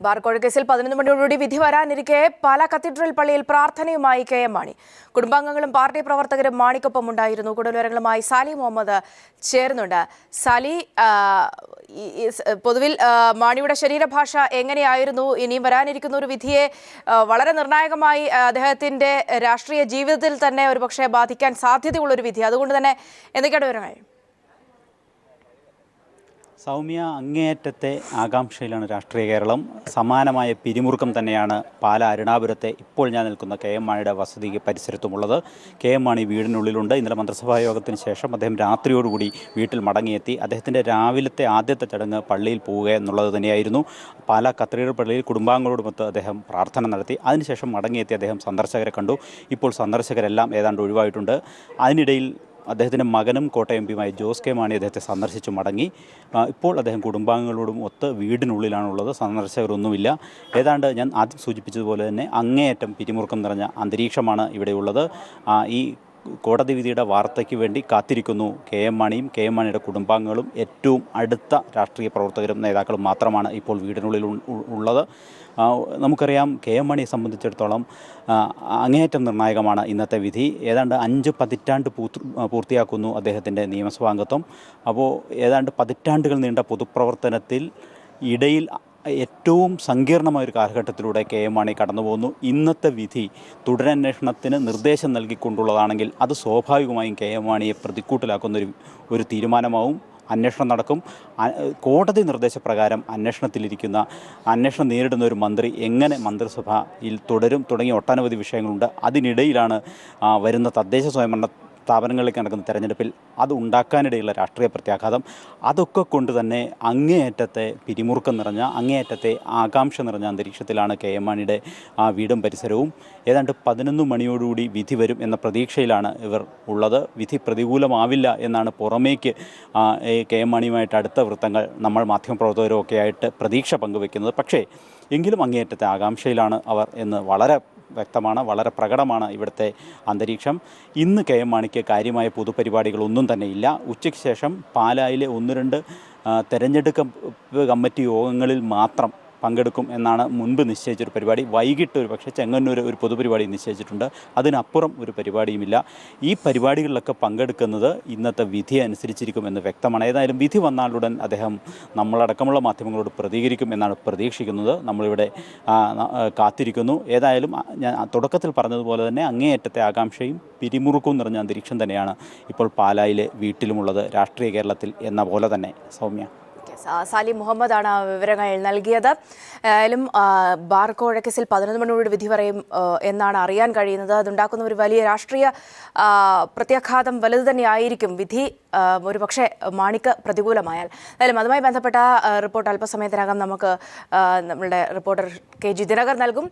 ബാർക്കോഴ കേസിൽ 11 മണിയോടുകൂടി വിധി വരാനിരിക്കെ പാലാ കത്തീഡ്രൽ പള്ളിയിൽ പ്രാർത്ഥനയുമായി കെ.എം. മാണി. കുടുംബാംഗങ്ങളും പാർട്ടി പ്രവർത്തകരും മാണിക്കൊപ്പം ഉണ്ടായിരുന്നു. കൂടുതൽ വിവരങ്ങളുമായി സാലി മുഹമ്മദ് ചേരുന്നുണ്ട്. സാലി, പൊതുവിൽ മാണിയുടെ ശരീരഭാഷ എങ്ങനെയായിരുന്നു? ഇനിയും വരാനിരിക്കുന്ന ഒരു വിധിയെ വളരെ നിർണായകമായി അദ്ദേഹത്തിന്റെ രാഷ്ട്രീയ ജീവിതത്തിൽ തന്നെ ഒരുപക്ഷെ ബാധിക്കാൻ സാധ്യതയുള്ളൊരു വിധി. അതുകൊണ്ട് തന്നെ എന്തൊക്കെയാണ് വിവരങ്ങൾ? സൗമ്യ, അങ്ങേയറ്റത്തെ ആകാംക്ഷയിലാണ് രാഷ്ട്രീയ കേരളം. സമാനമായ പിരിമുറുക്കം തന്നെയാണ് പാലാ അരുണാപുരത്തെ ഇപ്പോൾ ഞാൻ നിൽക്കുന്ന കെ.എം. മാണിയുടെ വസതി പരിസരത്തുമുള്ളത്. കെ.എം. മാണി വീടിനുള്ളിലുണ്ട്. ഇന്നലെ മന്ത്രിസഭാ യോഗത്തിന് ശേഷം അദ്ദേഹം രാത്രിയോടുകൂടി വീട്ടിൽ മടങ്ങിയെത്തി. അദ്ദേഹത്തിൻ്റെ രാവിലത്തെ ആദ്യത്തെ ചടങ്ങ് പള്ളിയിൽ പോവുക എന്നുള്ളത് തന്നെയായിരുന്നു. പാലാ കത്തീഡ്രൽ പള്ളിയിൽ കുടുംബാംഗങ്ങളോടുമൊത്ത് അദ്ദേഹം പ്രാർത്ഥന നടത്തി. അതിനുശേഷം മടങ്ങിയെത്തി അദ്ദേഹം സന്ദർശകരെ കണ്ടു. ഇപ്പോൾ സന്ദർശകരെല്ലാം ഏതാണ്ട് ഒഴിവായിട്ടുണ്ട്. അതിനിടയിൽ അദ്ദേഹത്തിൻ്റെ മകനും കോട്ടയം എം.പിയുമായ ജോസ് കെ മാണി അദ്ദേഹത്തെ സന്ദർശിച്ചു മടങ്ങി. ഇപ്പോൾ അദ്ദേഹം കുടുംബാംഗങ്ങളോടും ഒത്ത് വീടിനുള്ളിലാണുള്ളത്. സന്ദർശകരൊന്നുമില്ല. ഏതാണ്ട് ഞാൻ ആദ്യം സൂചിപ്പിച്ചതുപോലെ തന്നെ അങ്ങേയറ്റം പിരിമുറുക്കം നിറഞ്ഞ അന്തരീക്ഷമാണ് ഇവിടെയുള്ളത്. ഈ കോടതി വിധിയുടെ വാർത്തയ്ക്ക് വേണ്ടി കാത്തിരിക്കുന്നു കെ.എം. മാണിയും കെ.എം. മാണിയുടെ കുടുംബാംഗങ്ങളും ഏറ്റവും അടുത്ത രാഷ്ട്രീയ പ്രവർത്തകരും നേതാക്കളും മാത്രമാണ് ഇപ്പോൾ വീടിനുള്ളിൽ ഉള്ളത്. നമുക്കറിയാം, കെ.എം. മാണിയെ സംബന്ധിച്ചിടത്തോളം അങ്ങേയറ്റം നിർണായകമാണ് ഇന്നത്തെ വിധി. ഏതാണ്ട് 5 പതിറ്റാണ്ട് പൂർത്തിയാക്കുന്നു അദ്ദേഹത്തിൻ്റെ നിയമസഭാംഗത്വം. അപ്പോൾ ഏതാണ്ട് പതിറ്റാണ്ടുകൾ നീണ്ട പൊതുപ്രവർത്തനത്തിൽ ഇടയിൽ ഏറ്റവും സങ്കീർണമായൊരു കാലഘട്ടത്തിലൂടെ കെ.എം. മാണി കടന്നു പോകുന്നു. ഇന്നത്തെ വിധി തുടരന്വേഷണത്തിന് നിർദ്ദേശം നൽകിക്കൊണ്ടുള്ളതാണെങ്കിൽ അത് സ്വാഭാവികമായും കെ.എം. മാണിയെ പ്രതിക്കൂട്ടിലാക്കുന്ന ഒരു തീരുമാനമാവും. അന്വേഷണം നടക്കും. കോടതി നിർദ്ദേശപ്രകാരം അന്വേഷണം നേരിടുന്ന ഒരു മന്ത്രി എങ്ങനെ മന്ത്രിസഭയിൽ തുടരും തുടങ്ങിയ ഒട്ടനവധി വിഷയങ്ങളുണ്ട്. അതിനിടയിലാണ് വരുന്ന തദ്ദേശ സ്വയംഭരണ സ്ഥാപനങ്ങളിലേക്ക് നടക്കുന്ന തെരഞ്ഞെടുപ്പിൽ അത് ഉണ്ടാക്കാനിടയുള്ള രാഷ്ട്രീയ പ്രത്യാഘാതം. അതൊക്കെ കൊണ്ട് തന്നെ അങ്ങേയറ്റത്തെ പിരിമുറുക്കം നിറഞ്ഞ, അങ്ങേയറ്റത്തെ ആകാംക്ഷ നിറഞ്ഞ അന്തരീക്ഷത്തിലാണ് കെ.എം. മാണിയുടെ വീടും പരിസരവും. ഏതാണ്ട് 11 മണിയോടുകൂടി വിധി വരും എന്ന പ്രതീക്ഷയിലാണ് ഇവർ ഉള്ളത്. വിധി പ്രതികൂലമാവില്ല എന്നാണ് പുറമേക്ക് കെ.എം. മാണിയുമായിട്ട് അടുത്ത വൃത്തങ്ങൾ, നമ്മൾ മാധ്യമപ്രവർത്തകരും ഒക്കെ ആയിട്ട് പ്രതീക്ഷ പങ്കുവെക്കുന്നത്. പക്ഷേ എങ്കിലും അങ്ങേയറ്റത്തെ ആകാംക്ഷയിലാണ് അവർ എന്ന് വളരെ വ്യക്തമാണ്, വളരെ പ്രകടമാണ് ഇവിടുത്തെ അന്തരീക്ഷം. ഇന്ന് കെ.എം. മാണിക്ക് കാര്യമായ പൊതുപരിപാടികളൊന്നും തന്നെ ഇല്ല. ഉച്ചയ്ക്ക് ശേഷം പാലായിലെ 1-2 തെരഞ്ഞെടുപ്പ് കമ്മിറ്റി യോഗങ്ങളിൽ മാത്രം പങ്കെടുക്കും എന്നാണ് മുൻപ് നിശ്ചയിച്ചൊരു പരിപാടി. വൈകിട്ട് ഒരു പക്ഷേ ചെങ്ങന്നൂർ ഒരു പൊതുപരിപാടി നിശ്ചയിച്ചിട്ടുണ്ട്. അതിനപ്പുറം ഒരു പരിപാടിയുമില്ല. ഈ പരിപാടികളിലൊക്കെ പങ്കെടുക്കുന്നത് ഇന്നത്തെ വിധി അനുസരിച്ചിരിക്കുമെന്ന് വ്യക്തമാണ്. ഏതായാലും വിധി വന്നാലുടൻ അദ്ദേഹം നമ്മളടക്കമുള്ള മാധ്യമങ്ങളോട് പ്രതികരിക്കും എന്നാണ് പ്രതീക്ഷിക്കുന്നത്. നമ്മളിവിടെ കാത്തിരിക്കുന്നു. ഏതായാലും ഞാൻ തുടക്കത്തിൽ പറഞ്ഞതുപോലെ തന്നെ അങ്ങേയറ്റത്തെ ആകാംക്ഷയും പിരിമുറുക്കവും നിറഞ്ഞ അന്തരീക്ഷം തന്നെയാണ് ഇപ്പോൾ പാലായിലെ വീട്ടിലുമുള്ളത്, രാഷ്ട്രീയ കേരളത്തിൽ എന്ന പോലെ തന്നെ. സൗമ്യ. സാലി മുഹമ്മദാണ് വിവരങ്ങൾ നൽകിയത്. ആയാലും ബാർക്കോഴ കേസിൽ 11 മണിയോട് വിധി പറയും എന്നാണ് അറിയാൻ കഴിയുന്നത്. അതുണ്ടാക്കുന്ന ഒരു വലിയ രാഷ്ട്രീയ പ്രത്യാഘാതം വലുത് തന്നെയായിരിക്കും വിധി ഒരുപക്ഷെ മാണിക്ക് പ്രതികൂലമായാൽ. എന്തായാലും അതുമായി ബന്ധപ്പെട്ട റിപ്പോർട്ട് അല്പസമയത്തിനകം നമുക്ക് നമ്മളുടെ റിപ്പോർട്ടർ KG ദിനകർ നൽകും.